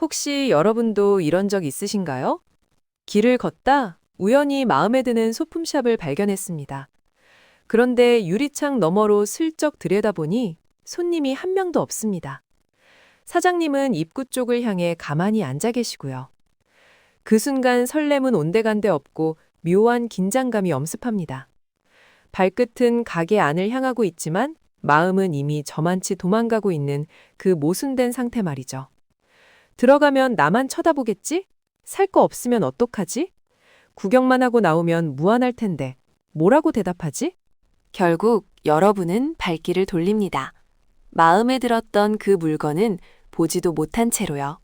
혹시 여러분도 이런 적 있으신가요? 길을 걷다 우연히 마음에 드는 소품샵을 발견했습니다. 그런데 유리창 너머로 슬쩍 들여다보니 손님이 한 명도 없습니다. 사장님은 입구 쪽을 향해 가만히 앉아 계시고요. 그 순간 설렘은 온데간데 없고 묘한 긴장감이 엄습합니다. 발끝은 가게 안을 향하고 있지만 마음은 이미 저만치 도망가고 있는 그 모순된 상태 말이죠. 들어가면 나만 쳐다보겠지? 살 거 없으면 어떡하지? 구경만 하고 나오면 무안할 텐데 뭐라고 대답하지? 결국 여러분은 발길을 돌립니다. 마음에 들었던 그 물건은 보지도 못한 채로요.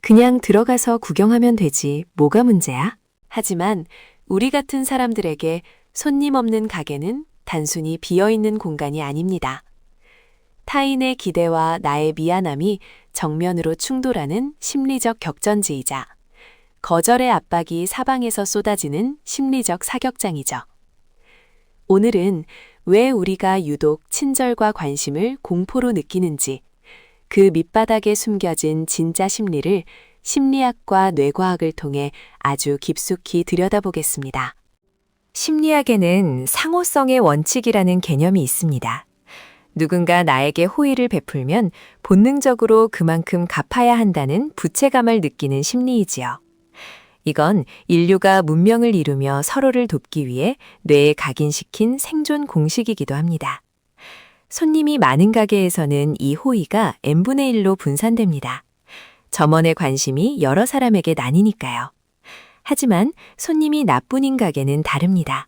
그냥 들어가서 구경하면 되지, 뭐가 문제야? 하지만 우리 같은 사람들에게 손님 없는 가게는 단순히 비어있는 공간이 아닙니다. 타인의 기대와 나의 미안함이 정면으로 충돌하는 심리적 격전지이자 거절의 압박이 사방에서 쏟아지는 심리적 사격장이죠. 오늘은 왜 우리가 유독 친절과 관심을 공포로 느끼는지, 그 밑바닥에 숨겨진 진짜 심리를 심리학과 뇌과학을 통해 아주 깊숙이 들여다보겠습니다. 심리학에는 상호성의 원칙이라는 개념이 있습니다. 누군가 나에게 호의를 베풀면 본능적으로 그만큼 갚아야 한다는 부채감을 느끼는 심리이지요. 이건 인류가 문명을 이루며 서로를 돕기 위해 뇌에 각인시킨 생존 공식이기도 합니다. 손님이 많은 가게에서는 이 호의가 n분의 1로 분산됩니다. 점원의 관심이 여러 사람에게 나뉘니까요. 하지만 손님이 나뿐인 가게는 다릅니다.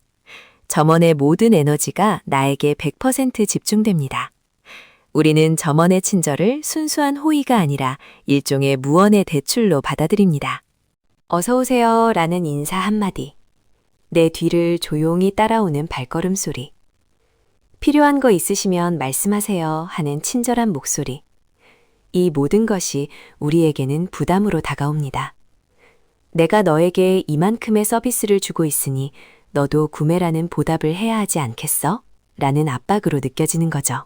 점원의 모든 에너지가 나에게 100% 집중됩니다. 우리는 점원의 친절을 순수한 호의가 아니라 일종의 무언의 대출로 받아들입니다. 어서 오세요 라는 인사 한마디, 내 뒤를 조용히 따라오는 발걸음 소리, 필요한 거 있으시면 말씀하세요 하는 친절한 목소리, 이 모든 것이 우리에게는 부담으로 다가옵니다. 내가 너에게 이만큼의 서비스를 주고 있으니 너도 구매라는 보답을 해야 하지 않겠어? 라는 압박으로 느껴지는 거죠.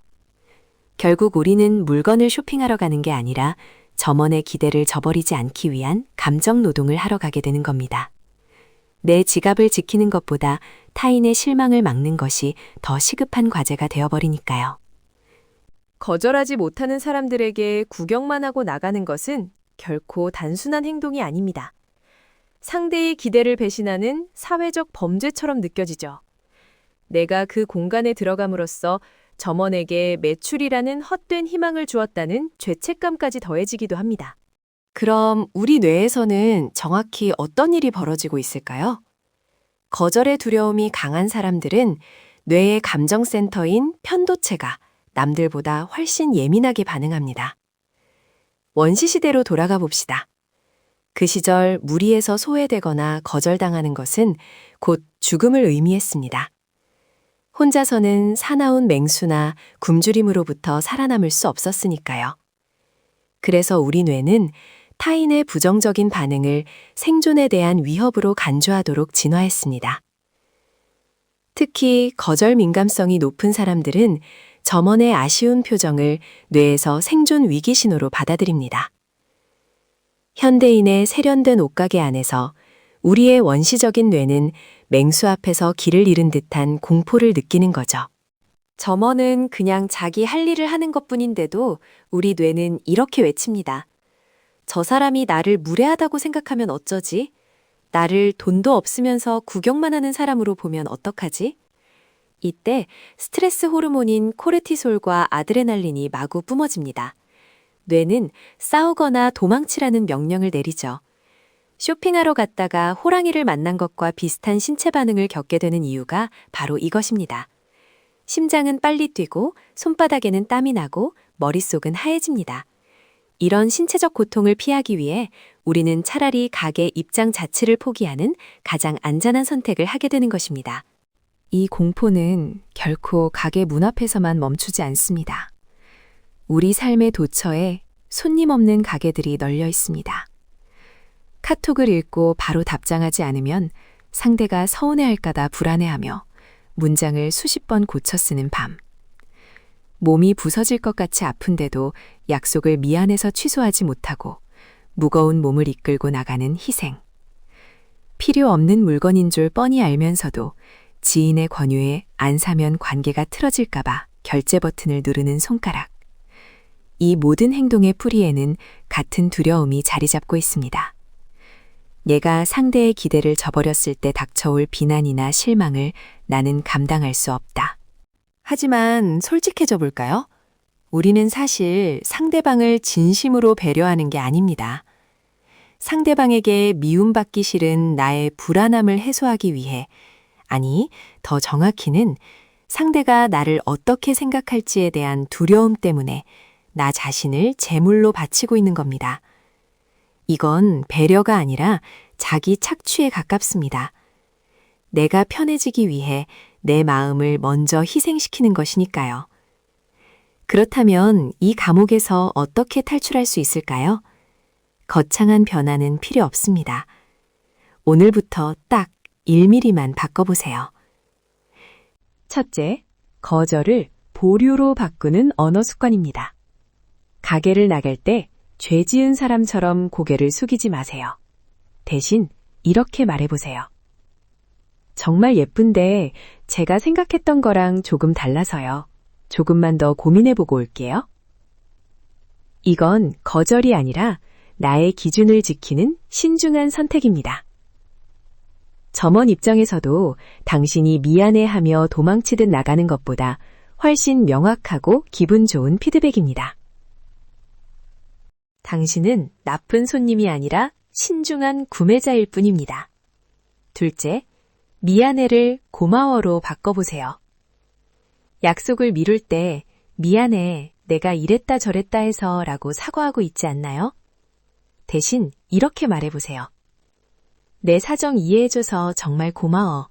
결국 우리는 물건을 쇼핑하러 가는 게 아니라 점원의 기대를 저버리지 않기 위한 감정 노동을 하러 가게 되는 겁니다. 내 지갑을 지키는 것보다 타인의 실망을 막는 것이 더 시급한 과제가 되어버리니까요. 거절하지 못하는 사람들에게 구경만 하고 나가는 것은 결코 단순한 행동이 아닙니다. 상대의 기대를 배신하는 사회적 범죄처럼 느껴지죠. 내가 그 공간에 들어감으로써 점원에게 매출이라는 헛된 희망을 주었다는 죄책감까지 더해지기도 합니다. 그럼 우리 뇌에서는 정확히 어떤 일이 벌어지고 있을까요? 거절의 두려움이 강한 사람들은 뇌의 감정센터인 편도체가 남들보다 훨씬 예민하게 반응합니다. 원시시대로 돌아가 봅시다. 그 시절 무리에서 소외되거나 거절당하는 것은 곧 죽음을 의미했습니다. 혼자서는 사나운 맹수나 굶주림으로부터 살아남을 수 없었으니까요. 그래서 우리 뇌는 타인의 부정적인 반응을 생존에 대한 위협으로 간주하도록 진화했습니다. 특히 거절 민감성이 높은 사람들은 점원의 아쉬운 표정을 뇌에서 생존 위기 신호로 받아들입니다. 현대인의 세련된 옷가게 안에서 우리의 원시적인 뇌는 맹수 앞에서 길을 잃은 듯한 공포를 느끼는 거죠. 점원은 그냥 자기 할 일을 하는 것뿐인데도 우리 뇌는 이렇게 외칩니다. 저 사람이 나를 무례하다고 생각하면 어쩌지? 나를 돈도 없으면서 구경만 하는 사람으로 보면 어떡하지? 이때 스트레스 호르몬인 코르티솔과 아드레날린이 마구 뿜어집니다. 뇌는 싸우거나 도망치라는 명령을 내리죠. 쇼핑하러 갔다가 호랑이를 만난 것과 비슷한 신체 반응을 겪게 되는 이유가 바로 이것입니다. 심장은 빨리 뛰고 손바닥에는 땀이 나고 머릿속은 하얘집니다. 이런 신체적 고통을 피하기 위해 우리는 차라리 가게 입장 자체를 포기하는 가장 안전한 선택을 하게 되는 것입니다. 이 공포는 결코 가게 문 앞에서만 멈추지 않습니다. 우리 삶의 도처에 손님 없는 가게들이 널려 있습니다. 카톡을 읽고 바로 답장하지 않으면 상대가 서운해할까다 불안해하며 문장을 수십 번 고쳐 쓰는 밤. 몸이 부서질 것 같이 아픈데도 약속을 미안해서 취소하지 못하고 무거운 몸을 이끌고 나가는 희생. 필요 없는 물건인 줄 뻔히 알면서도 지인의 권유에 안 사면 관계가 틀어질까봐 결제 버튼을 누르는 손가락. 이 모든 행동의 뿌리에는 같은 두려움이 자리 잡고 있습니다. 얘가 상대의 기대를 저버렸을 때 닥쳐올 비난이나 실망을 나는 감당할 수 없다. 하지만 솔직해져 볼까요? 우리는 사실 상대방을 진심으로 배려하는 게 아닙니다. 상대방에게 미움받기 싫은 나의 불안함을 해소하기 위해, 아니, 더 정확히는 상대가 나를 어떻게 생각할지에 대한 두려움 때문에 나 자신을 제물로 바치고 있는 겁니다. 이건 배려가 아니라 자기 착취에 가깝습니다. 내가 편해지기 위해 내 마음을 먼저 희생시키는 것이니까요. 그렇다면 이 감옥에서 어떻게 탈출할 수 있을까요? 거창한 변화는 필요 없습니다. 오늘부터 딱 1mm만 바꿔보세요. 첫째, 거절을 보류로 바꾸는 언어 습관입니다. 가게를 나갈 때 죄 지은 사람처럼 고개를 숙이지 마세요. 대신 이렇게 말해보세요. 정말 예쁜데 제가 생각했던 거랑 조금 달라서요. 조금만 더 고민해보고 올게요. 이건 거절이 아니라 나의 기준을 지키는 신중한 선택입니다. 점원 입장에서도 당신이 미안해하며 도망치듯 나가는 것보다 훨씬 명확하고 기분 좋은 피드백입니다. 당신은 나쁜 손님이 아니라 신중한 구매자일 뿐입니다. 둘째, 미안해를 고마워로 바꿔보세요. 약속을 미룰 때 미안해, 내가 이랬다 저랬다 해서 라고 사과하고 있지 않나요? 대신 이렇게 말해보세요. 내 사정 이해해줘서 정말 고마워.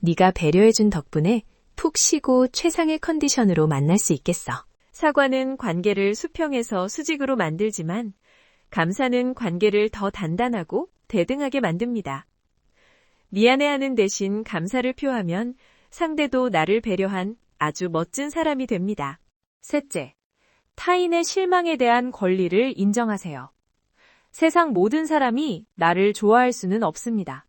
네가 배려해준 덕분에 푹 쉬고 최상의 컨디션으로 만날 수 있겠어. 사과는 관계를 수평에서 수직으로 만들지만 감사는 관계를 더 단단하고 대등하게 만듭니다. 미안해하는 대신 감사를 표하면 상대도 나를 배려한 아주 멋진 사람이 됩니다. 셋째, 타인의 실망에 대한 권리를 인정하세요. 세상 모든 사람이 나를 좋아할 수는 없습니다.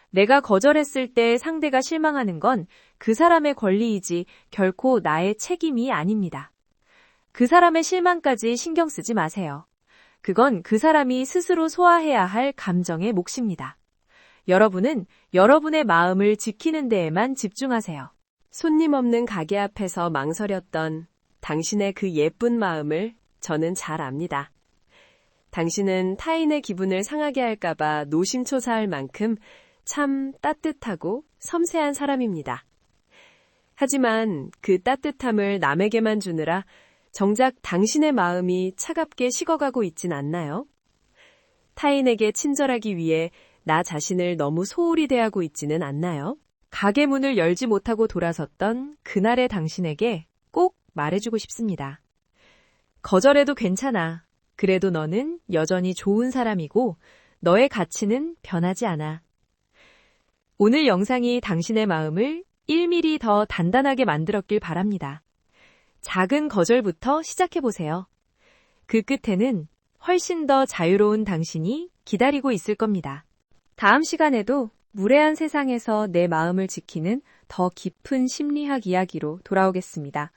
내가 거절했을 때 상대가 실망하는 건 그 사람의 권리이지 결코 나의 책임이 아닙니다. 그 사람의 실망까지 신경 쓰지 마세요. 그건 그 사람이 스스로 소화해야 할 감정의 몫입니다. 여러분은 여러분의 마음을 지키는 데에만 집중하세요. 손님 없는 가게 앞에서 망설였던 당신의 그 예쁜 마음을 저는 잘 압니다. 당신은 타인의 기분을 상하게 할까봐 노심초사할 만큼 참 따뜻하고 섬세한 사람입니다. 하지만 그 따뜻함을 남에게만 주느라 정작 당신의 마음이 차갑게 식어가고 있진 않나요? 타인에게 친절하기 위해 나 자신을 너무 소홀히 대하고 있지는 않나요? 가게 문을 열지 못하고 돌아섰던 그날의 당신에게 꼭 말해주고 싶습니다. 거절해도 괜찮아. 그래도 너는 여전히 좋은 사람이고 너의 가치는 변하지 않아. 오늘 영상이 당신의 마음을 1mm 더 단단하게 만들었길 바랍니다. 작은 거절부터 시작해보세요. 그 끝에는 훨씬 더 자유로운 당신이 기다리고 있을 겁니다. 다음 시간에도 무례한 세상에서 내 마음을 지키는 더 깊은 심리학 이야기로 돌아오겠습니다.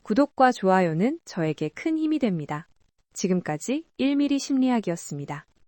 구독과 좋아요는 저에게 큰 힘이 됩니다. 지금까지 1mm 심리학이었습니다.